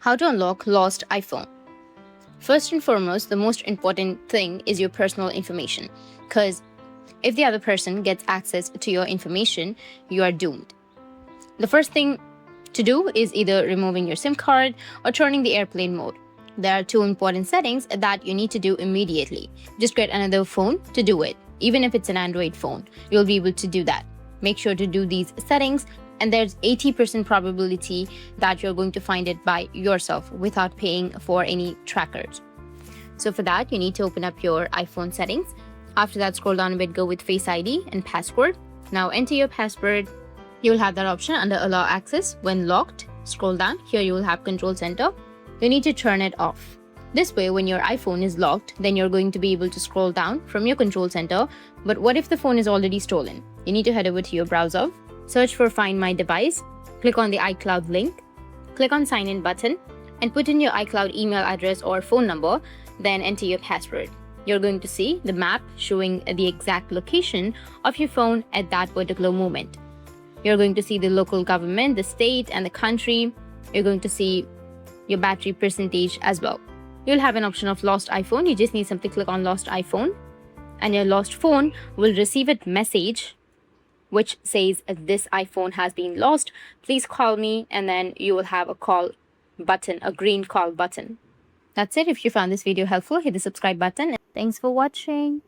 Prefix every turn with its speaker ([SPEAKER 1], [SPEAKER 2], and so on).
[SPEAKER 1] How to unlock lost iPhone. First and foremost, the most important thing is your personal information, because if the other person gets access to your information, you are doomed. The first thing to do is either removing your SIM card or turning the airplane mode. There are two important settings that you need to do immediately. Just get another phone to do it. Even if it's an Android phone, you'll be able to do that. Make sure to do these settings, and there's 80% probability that you're going to find it by yourself without paying for any trackers. So for that, you need to open up your iPhone settings. After that, scroll down a bit, go with Face ID and password. Now enter your password. You will have that option under Allow Access. When locked, scroll down. Here you will have Control Center. You need to turn it off. This way, when your iPhone is locked, then you're going to be able to scroll down from your control center. But what if the phone is already stolen? You need to head over to your browser, search for Find My Device, click on the iCloud link, click on Sign In button, and put in your iCloud email address or phone number, then enter your password. You're going to see the map showing the exact location of your phone at that particular moment. You're going to see the local government, the state, and the country. You're going to see your battery percentage as well. You'll have an option of lost iPhone. You just need simply click on lost iPhone, and your lost phone will receive a message which says this iPhone has been lost. Please call me, and then you will have a call button, a green call button. That's it. If you found this video helpful, hit the subscribe button. Thanks for watching.